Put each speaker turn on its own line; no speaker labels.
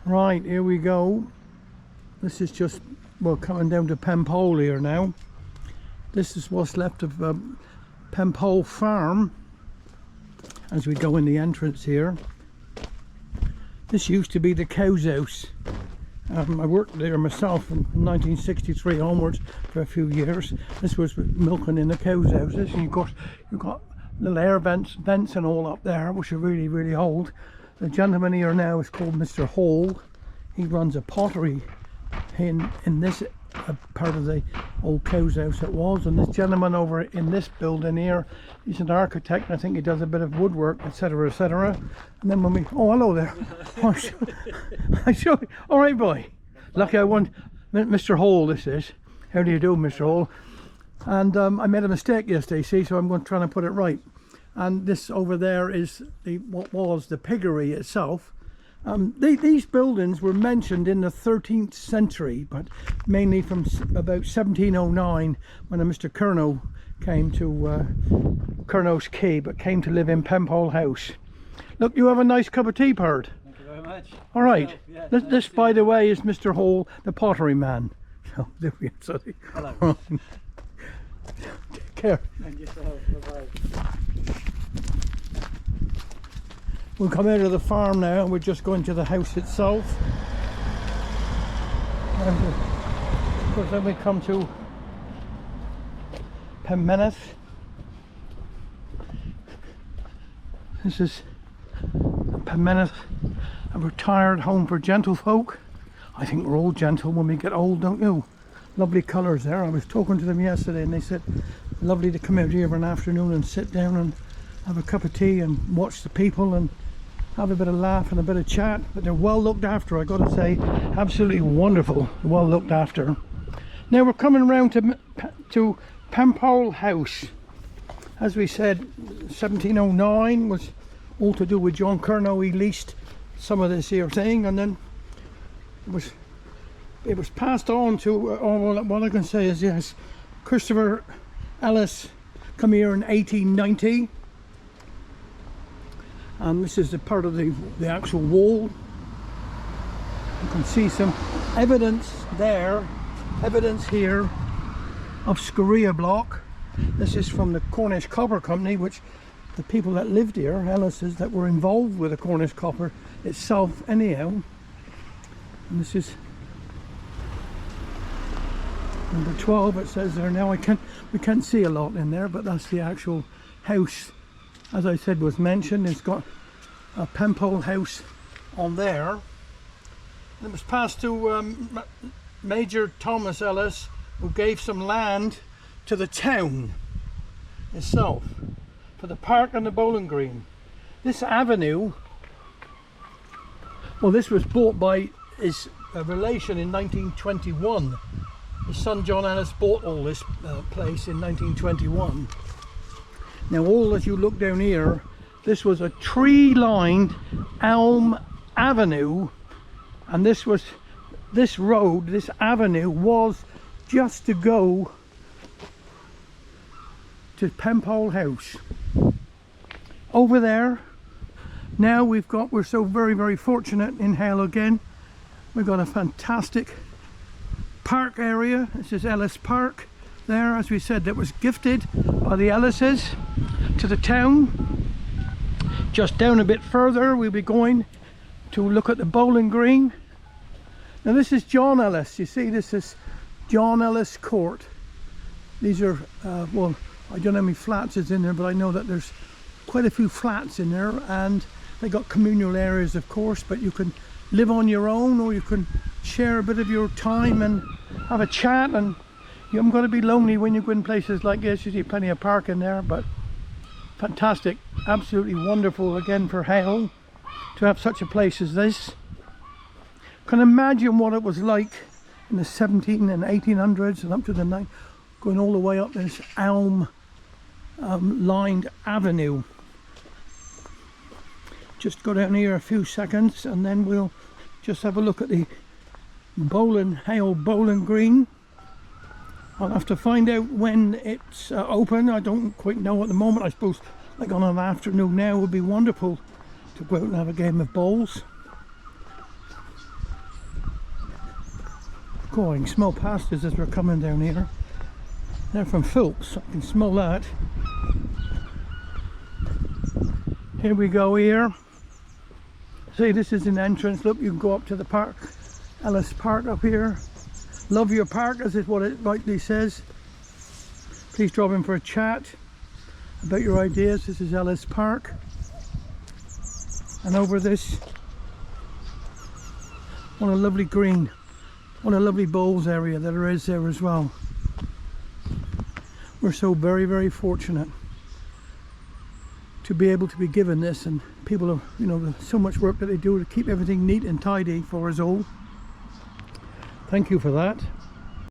Right, here we go. This is just, well, coming down to Penpol here now. This is what's left of Penpol Farm as we go in the entrance here. This used to be the cow's house. I worked there myself from 1963 onwards for a few years. This was milking in the cow's houses, and you've got little air vents and all up there, which are really, really old. The gentleman here now is called Mr. Hall. He runs a pottery in this part of the old cow's house it was, and this gentleman over in this building here, he's an architect. I think he does a bit of woodwork, etc., etc. And then when we, oh, hello there. I show you. All right, boy. Lucky I won. Mr. Hall, this is. How do you do, Mr. Hall? And I made a mistake yesterday, see, so I'm going to try and put it right. And this over there is what was the piggery itself. These buildings were mentioned in the 13th century, but mainly from about 1709 when a Mr. Curnow came to Curnow's Quay, but came to live in Penpol House. Look, you have a nice cup of tea, Perd.
Thank you very much.
All right.
Yeah,
this by the way, is Mr. Hall, the pottery man. So there we go. Sorry.
Hello.
Take care.
Thank you so much. Bye-bye.
We'll come out of the farm now, and we're just going to the house itself. And of course, then we come to Penmynnydd. This is Penmynnydd, a retired home for gentlefolk. I think we're all gentle when we get old, don't you? Lovely colours there. I was talking to them yesterday, and they said lovely to come out here for an afternoon and sit down and have a cup of tea and watch the people and have a bit of laugh and a bit of chat. But they're well looked after, I gotta say. Absolutely wonderful, well looked after. Now we're coming around to Penpol House. As we said, 1709 was all to do with John Curnow. He leased some of this here thing, and then it was passed on to, what I can say is, yes, Christopher Ellis come here in 1890. And this is the part of the actual wall. You can see some evidence there, evidence here of scoria block. This is from the Cornish Copper Company, which the people that lived here, Ellis's, that were involved with the Cornish Copper itself anyhow. And this is number 12, it says there now. We can't see a lot in there, but that's the actual house. As I said, was mentioned. It's got a Penpol House on there. And it was passed to Major Thomas Ellis, who gave some land to the town itself for the park and the bowling green. This avenue, well, this was bought by his relation in 1921. His son John Ellis bought all this place in 1921. Now, all as you look down here, this was a tree-lined elm avenue, and this road, this avenue, was just to go to Penpol House. Over there, now we're so very, very fortunate in Hale again. We've got a fantastic park area. This is Ellis Park there, as we said, that was gifted by the Ellises to the town. Just down a bit further, we'll be going to look at the bowling green. Now this is John Ellis. You see, this is John Ellis Court. These are, well, I don't know how many flats is in there, but I know that there's quite a few flats in there, and they got communal areas, of course, but you can live on your own, or you can share a bit of your time and have a chat. And you haven't got to be lonely when you go in places like this. You see plenty of parking there, but fantastic, absolutely wonderful again for Hale to have such a place as this. Can imagine what it was like in the 17 and 1800s and up to the 9, going all the way up this elm lined avenue. Just go down here a few seconds, and then we'll just have a look at the Hale Bowling Green. I'll have to find out when it's open. I don't quite know at the moment. I suppose like on an afternoon now would be wonderful to go out and have a game of bowls. God, I can smell pastas as we're coming down here. They're from Philps, I can smell that. Here we go here. See, this is an entrance. Look, you can go up to the park. Ellis Park up here. Love your park, as is what it rightly says. Please drop in for a chat about your ideas. This is Ellis Park. And over this, what a lovely green. What a lovely bowls area that there is there as well. We're so very, very fortunate to be able to be given this, and people have, you know, so much work that they do to keep everything neat and tidy for us all. Thank you for that.